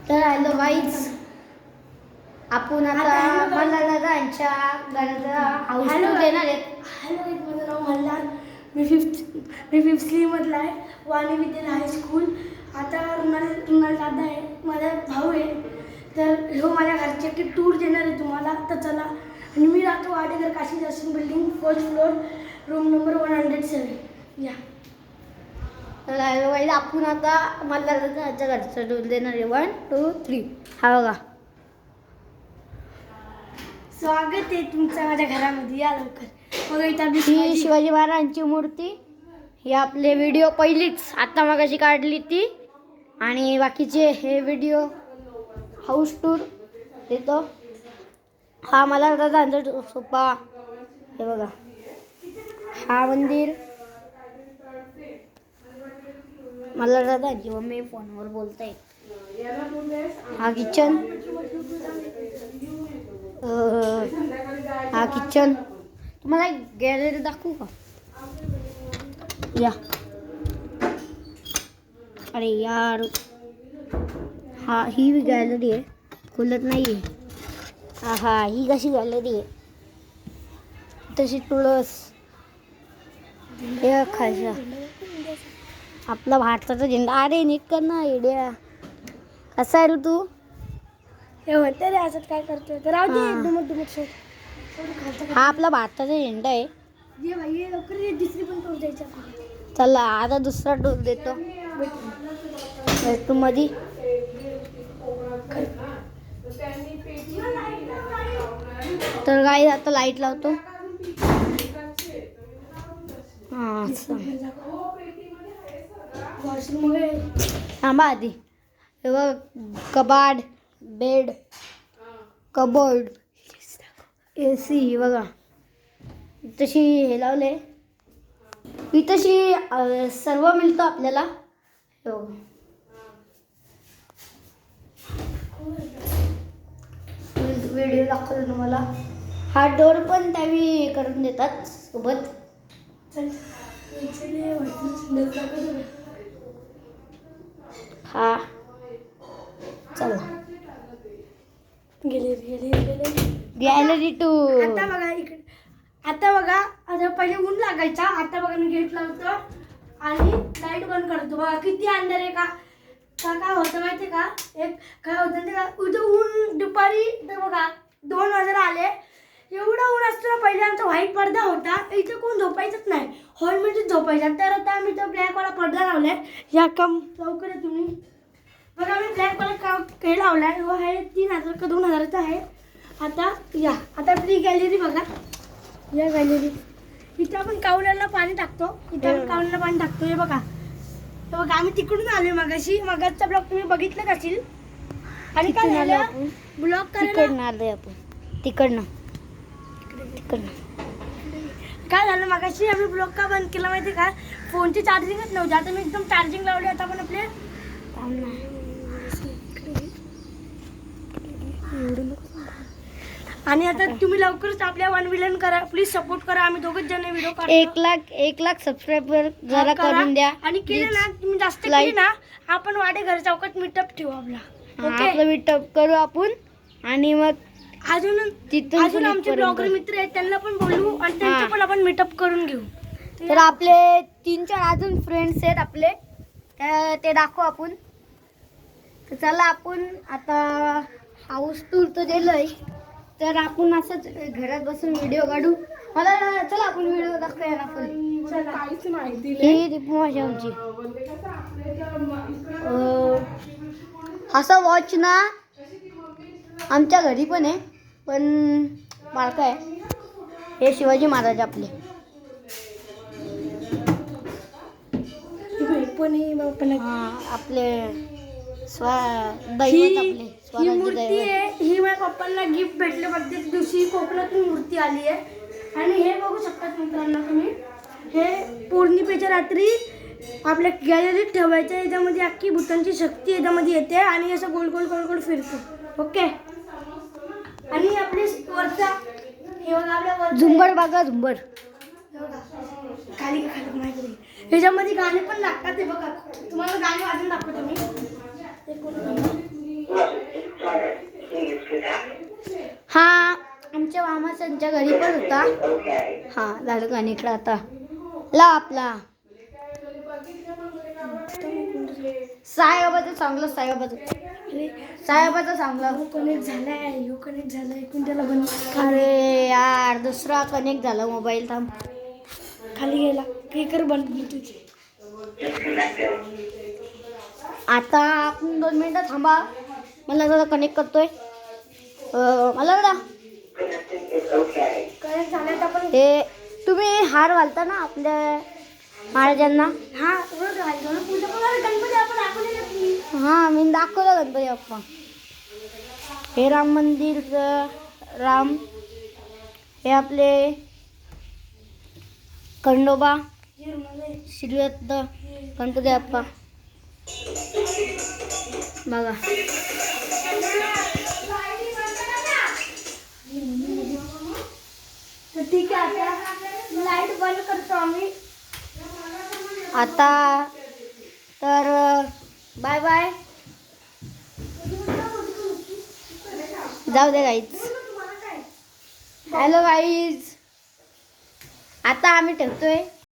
तर hello guys, आपण आता मल्हारदादांच्या घराचा हाऊस टूर देणार आहेत. हॅलो गाईज, माझं नाव मल्हार. मी फिफ्थ स्लीमधला आहे, वाणी विद्यालय हायस्कूल. आता रुणाल दादा आहे, माझा भाऊ आहे. तर हो माझ्या घरचे टूर देणार आहे तुम्हाला. तर चला. आणि मी राहतो Wadekar Kashi Darshan building, first floor, room number 107. या. तर हॅलो गाईज, आपण आता मल्हारदादांच्या घरचा टूर देणार आहे. 1, 2, 3. हा बघा. स्वागत आहे तुमचं माझ्या घरामध्ये. या लवकर. बघा इथं आपली ही शिवाजी महाराजांची मूर्ती. ही आपले व्हिडिओ पहिलीच आता मगाशी काढली ती. आणि बाकीचे हे व्हिडिओ हाऊस टूर देतो. हा मल्हारदादांचा सोपा. हे बघा, हा मंदिर. मल्हारदादांची मम्मी फोनवर बोलताय. हा किचन. हा किचन. तुम्हाला गॅलरी दाखवू का? या. अरे यार, हा ही गॅलरी आहे, खुलत नाही आहे. हा ही कशी गॅलरी आहे तशी तुळस. हे खायचं आपला भारताचा झेंडा. अरे नीट कर ना येड्या. कसा आहे रे तू? हे म्हणते रे असं काय करतोय. तर राहू दे. दुमट सोड. हा आपला भारताचा झेंडा आहे. ये भाई, ये लवकर ये. दुसरी पण टूर द्यायची. चला आता दुसरा टूर देतो. तू मध्ये तर गाईज आता लाईट लावतो. हा थांबा आधी. हे बघ, कबाड, बेड, कबोर्ड, AC बघा. तशी हे लावले. इथशी सर्व मिळतं आपल्याला. हो, व्हिडिओ दाखवतो तुम्हाला. हा डोर पण त्यावेळी करून देतात सोबत. हा चला गेले. Gallery tour. आता बघा इकडे. आता पहिले ऊन लागायचा. आता बघा मी गेट लावतो आणि लाईट बंद करतो. बघा किती अंधार आहे का. काय होतं माहिती का. काय होतं ते का, उद्या ऊन दुपारी तर बघा 2 वाजता आले. एवढा ऊन असताना पहिले आमचा व्हाईट पडदा होता. इथे कोण झोपायचंच नाही, हॉलमध्येच झोपायचा. तर आता आम्ही तो ब्लॅकवाला पडदा लावलाय. या कम लवकर आहे तुम्ही. बघा मी ब्लॅकवाला हे लावलाय. व हे 3000 का 2000चा आहे. आता या. आता आपली गॅलरी बघा. या गॅलरी. इथं आपण कावल्याला पाणी टाकतो. हे बघा. आम्ही तिकडून आलोय मगाचा ब्लॉग तुम्ही बघितलं असेल. आणि काय झालं, ब्लॉग तिकडनं आलोय आपण. तिकडनं काय झालं मगाशी आम्ही ब्लॉग का बंद केला माहिती का. फोनची चार्जिंगच नव्हती. आता मी एकदम चार्जिंग लावली. आता आपण आपले आणि आता तुम्ही लवकरच आपल्या 1 मिलियन करा. प्लीज सपोर्ट करा. आम्ही दोघच जण व्हिडिओ काढतो. 1 लाख सबस्क्रायबर जरा करून द्या. आणि केले ना तुम्ही जास्त केले ना, आपण वाडे घर चौकात मीटअप ठेवू आपला. आपलं मीटअप करू आपण. आणि मग अजून आमचे ब्लॉगर मित्र आहेत, त्यांना पण बोलवू आणि त्यांचं पण आपण मीटअप करून घेऊ. तर आपले 3-4 अजून फ्रेंड्स आहेत आपले, ते दाखवू आपण. तर चला आपण आता हाऊस टूर तर दिलंय, तर आपण असंच घरात बसून व्हिडिओ काढू. मला चला आपण व्हिडिओ दाखवूया ना फुल. काहीच माहिती ही दीपमाशी आमची. असं वॉच ना आमच्या घरी पण आहे, पण बारका आहे. हे शिवाजी महाराज आपले. आपले ही मूर्ती आहे. ही माझ्या पप्पांना गिफ्ट भेटले प्रत्येक दिवशी. कोकणातून मूर्ती आली आहे. आणि हे बघू शकतात मित्रांनो तुम्ही. हे पौर्णिमेच्या रात्री आपल्या गॅलरीत ठेवायचं. याच्यामध्ये अख्खी भूतांची शक्ती याच्यामध्ये येते आणि असं गोल गोल गोल गोल फिरतो. ओके. आणि आपले वरचा हे बघा, आपल्या झुंबर बघा, झुंबर खाली खाली माहिती. ह्याच्यामध्ये गाणे पण लागतात. ते बघा, तुम्हाला गाणे वाजून दाखवतो मी. त्यांच्या घरी पण होता. हा झालं कनेक्ट आता. ला आपला साईबाबाचं चांगलं साईबाबाचं चांगलं कनेक्ट झालाय, यो कनेक्ट झालाय, पण त्याला बंद अरे यार दुसरा कनेक्ट झाला मोबाईल. थांब खाली गेला. स्पीकर बंद ब्लूटूथ. आता आपण 2 मिनिटं थांबा. मला जरा कनेक्ट करतोय. मला जरा कनेक्ट झालाय तर पण हे तुम्ही हार घालता ना आपल्या महाराजांना. हा रोज राहिलो ना पूजा पण गणपती आपण दाखवलेलं की. हां मी दाखवलं गणपती बाप्पा. हे राम मंदिर राम, हे आपले खंडोबा श्रीदत्त गणपती बाप्पा बघा. तर ठीक आहे, आता लाईट बंद करतो आम्ही. आता तर बाय बाय. जाऊ दे गाईज. हॅलो गाईज, आता आम्ही ठेवतोय.